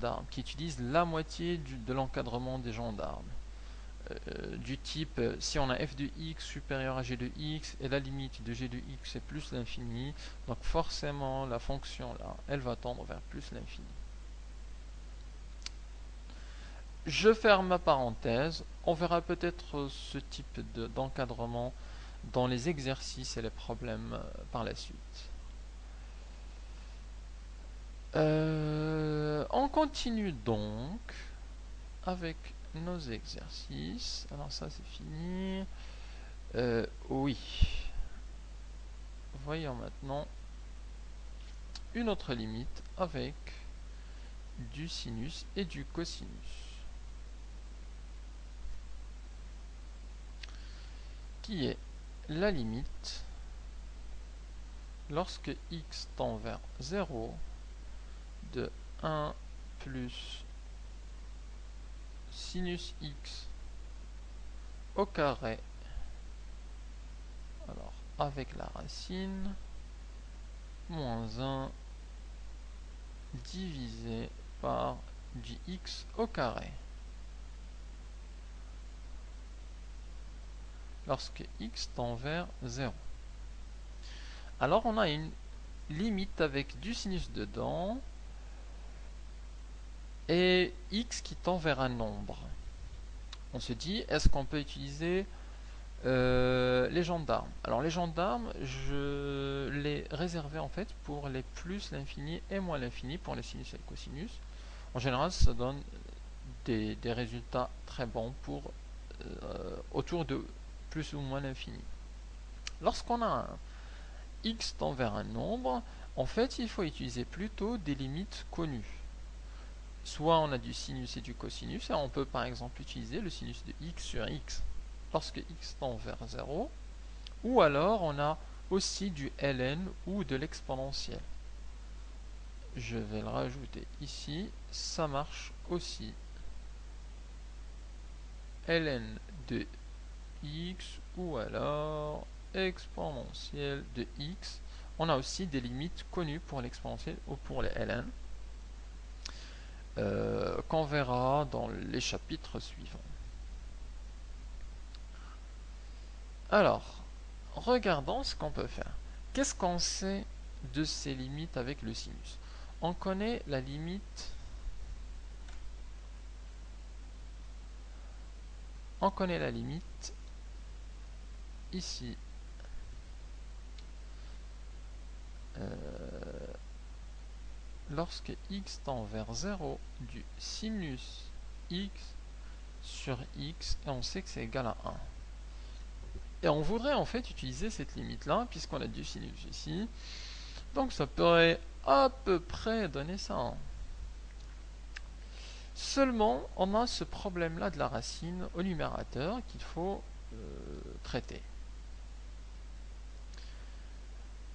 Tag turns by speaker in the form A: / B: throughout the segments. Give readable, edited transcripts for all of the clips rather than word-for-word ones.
A: gendarmes, qui utilise la moitié de l'encadrement des gendarmes. Du type, si on a f de x supérieur à g de x, et la limite de g de x est plus l'infini, donc forcément la fonction là, elle va tendre vers plus l'infini. Je ferme ma parenthèse, on verra peut-être ce type d'encadrement dans les exercices et les problèmes par la suite. On continue donc avec nos exercices. Alors ça c'est fini. Oui. Voyons maintenant une autre limite avec du sinus et du cosinus. Qui est la limite lorsque x tend vers 0 de 1 plus sinus x au carré, alors avec la racine, moins 1 divisé par du x au carré. Lorsque x tend vers 0. Alors on a une limite avec du sinus dedans et x qui tend vers un nombre. On se dit, est-ce qu'on peut utiliser les gendarmes? Alors les gendarmes, je les réservais en fait pour les plus l'infini et moins l'infini, pour les sinus et les cosinus. En général, ça donne des résultats très bons pour autour de plus ou moins l'infini. Lorsqu'on a un x tend vers un nombre, en fait, il faut utiliser plutôt des limites connues. Soit on a du sinus et du cosinus, et on peut par exemple utiliser le sinus de x sur x lorsque x tend vers 0, ou alors on a aussi du ln ou de l'exponentiel. Je vais le rajouter ici, ça marche aussi. ln de x ou alors exponentielle de x. On a aussi des limites connues pour l'exponentielle ou pour les ln qu'on verra dans les chapitres suivants. Alors, regardons ce qu'on peut faire. Qu'est-ce qu'on sait de ces limites avec le sinus? On connaît la limite. On connaît la limite ici. Lorsque x tend vers 0 du sinus x sur x, et on sait que c'est égal à 1. Et on voudrait en fait utiliser cette limite là, puisqu'on a du sinus ici. Donc ça pourrait à peu près donner ça. Seulement, on a ce problème là de la racine au numérateur qu'il faut traiter.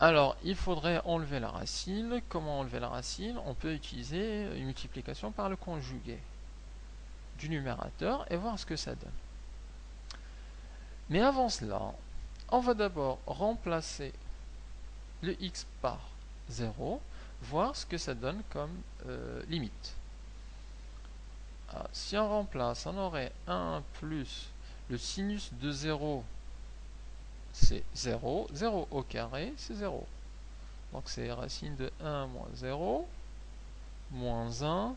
A: Alors, il faudrait enlever la racine. Comment enlever la racine? On peut utiliser une multiplication par le conjugué du numérateur et voir ce que ça donne. Mais avant cela, on va d'abord remplacer le x par 0, voir ce que ça donne comme limite. Alors, si on remplace, on aurait 1 plus le sinus de 0, c'est 0, 0 au carré, c'est 0. Donc c'est racine de 1 moins 0, moins 1,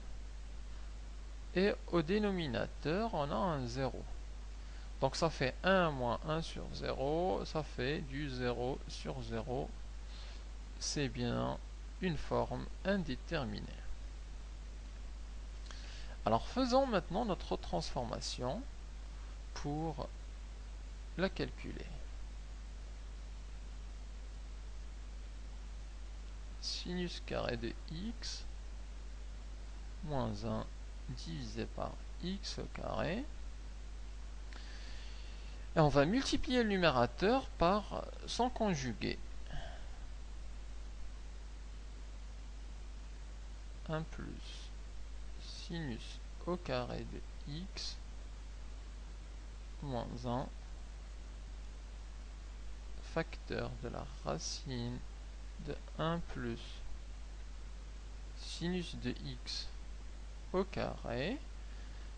A: et au dénominateur, on a un 0. Donc ça fait 1 moins 1 sur 0, ça fait du 0 sur 0. C'est bien une forme indéterminée. Alors faisons maintenant notre transformation pour la calculer. Sinus carré de x moins 1 divisé par x au carré. Et on va multiplier le numérateur par son conjugué. 1 plus sinus au carré de x moins 1 facteur de la racine de 1 plus sinus de x au carré.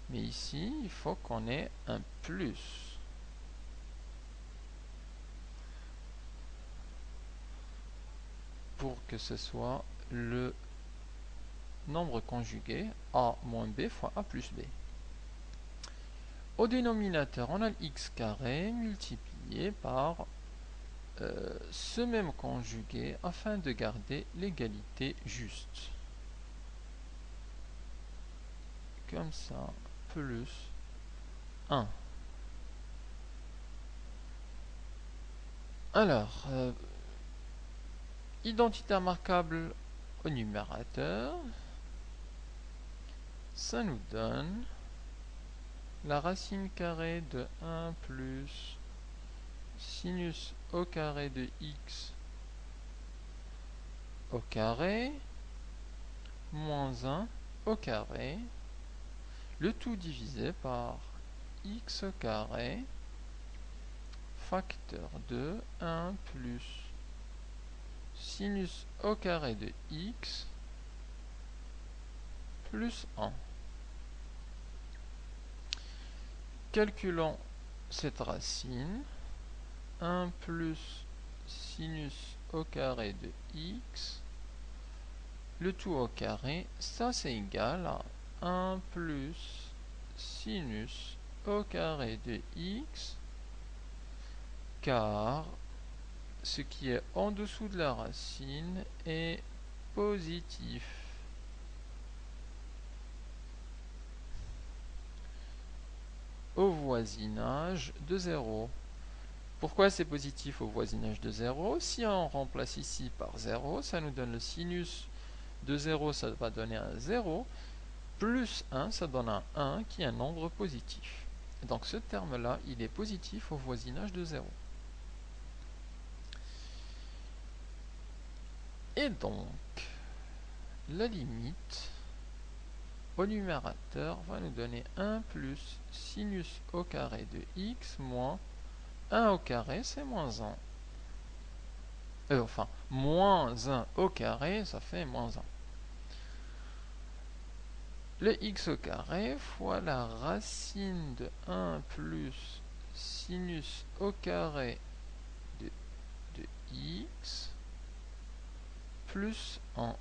A: Mais ici, il faut qu'on ait un plus. Pour que ce soit le nombre conjugué a moins b fois a plus b. Au dénominateur, on a le x carré multiplié par ce même conjugué afin de garder l'égalité juste. Comme ça, plus 1. Alors, identité remarquable au numérateur, ça nous donne la racine carrée de 1 plus sinus au carré de x au carré moins 1 au carré, le tout divisé par x au carré facteur de 1 plus sinus au carré de x plus 1. Calculons cette racine. 1 plus sinus au carré de x, le tout au carré, ça c'est égal à 1 plus sinus au carré de x, car ce qui est en dessous de la racine est positif. Au voisinage de 0. Pourquoi c'est positif au voisinage de 0? Si on remplace ici par 0, ça nous donne le sinus de 0, ça va donner un 0, plus 1, ça donne un 1 qui est un nombre positif. Et donc ce terme-là, il est positif au voisinage de 0. Et donc, la limite au numérateur va nous donner 1 plus sinus au carré de x moins 1 au carré, c'est moins 1. Enfin, moins 1 au carré, ça fait moins 1. Le x au carré fois la racine de 1 plus sinus au carré de x plus 1.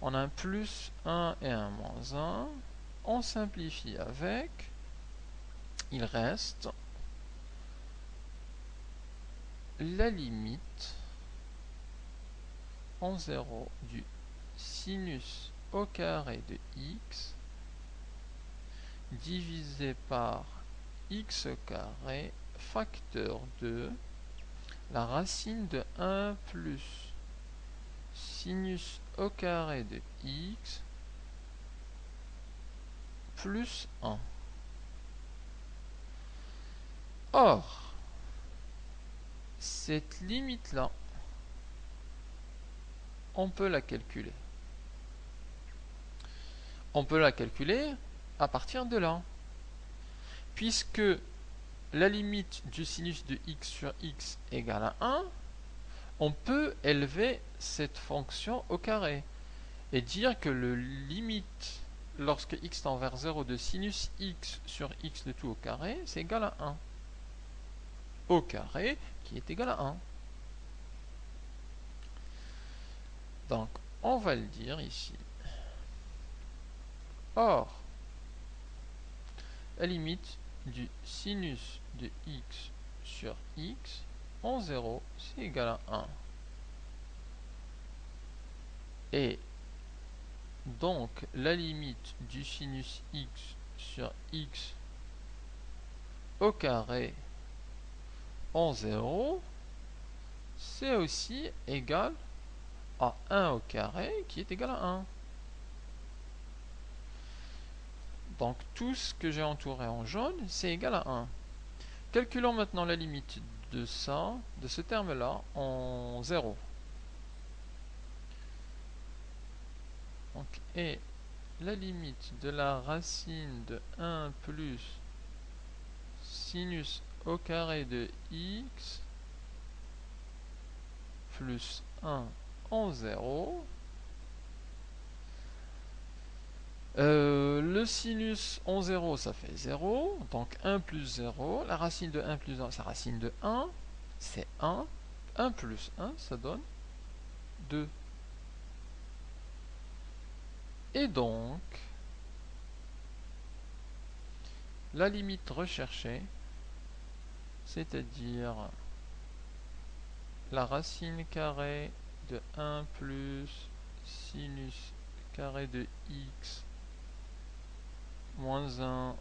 A: On a un plus 1 et un moins 1. On simplifie avec. Il reste la limite en 0 du sinus au carré de x divisé par x au carré facteur de la racine de 1 plus sinus au carré de x plus 1. Or, cette limite-là, on peut la calculer. On peut la calculer à partir de là. Puisque la limite du sinus de x sur x égale à 1, on peut élever cette fonction au carré et dire que le limite lorsque x tend vers 0 de sinus x sur x le tout au carré, c'est égal à 1. Au carré qui est égal à 1. Donc, on va le dire ici. Or, la limite du sinus de x sur x en 0, c'est égal à 1. Et donc, la limite du sinus x sur x au carré en 0, c'est aussi égal à 1 au carré qui est égal à 1. Donc tout ce que j'ai entouré en jaune, c'est égal à 1. Calculons maintenant la limite de ça, de ce terme-là, en 0. Donc, et la limite de la racine de 1 plus sinus au carré de x plus 1 en 0, Le sinus en 0, ça fait 0. Donc 1 plus 0. La racine de 1 plus 1, c'est la racine de 1. C'est 1. 1 plus 1, ça donne 2. Et donc, la limite recherchée, c'est-à-dire la racine carrée de 1 plus sinus carré de x moins 1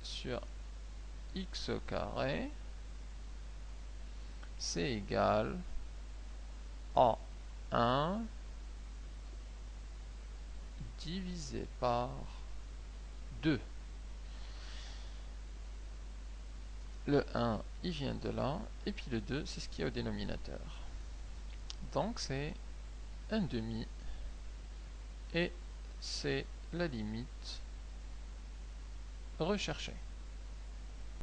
A: sur x au carré, c'est égal à 1 divisé par 2. Le 1, il vient de là, et puis le 2, c'est ce qui est au dénominateur. Donc c'est 1 demi, et c'est la limite recherchée.